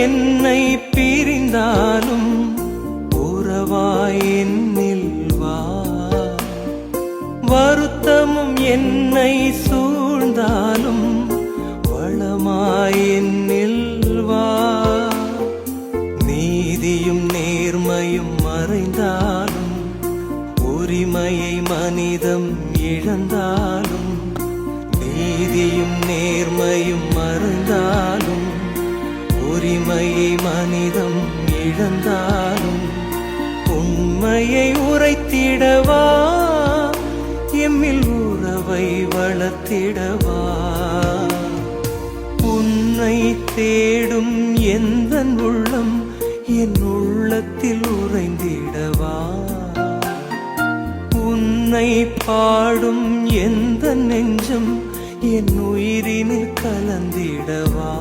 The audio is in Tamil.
என்னை பிரிந்தாலும் உறவாய் என்னில் வா. வருத்தமும் என்னை சூழ்ந்தாலும் வளமாய் என்னில் வா. நீதியும் நேர்மையும் மறைந்தாலும் உரிமையை மனிதம் இழந்தாலும், நீதியும் நேர்மையும் மறைந்தாலும் உரிமையை மனிதம் இழந்தாலும், உண்மையை உரைத்திடவா எம்மில் உறவை வளர்த்திடவா. உன்னை தேடும் எந்தன் உள்ளம் என் உள்ளத்தில் உறைந்திடவா. உன்னை பாடும் எந்த நெஞ்சம் என் உயிரினில் கலந்திடவா.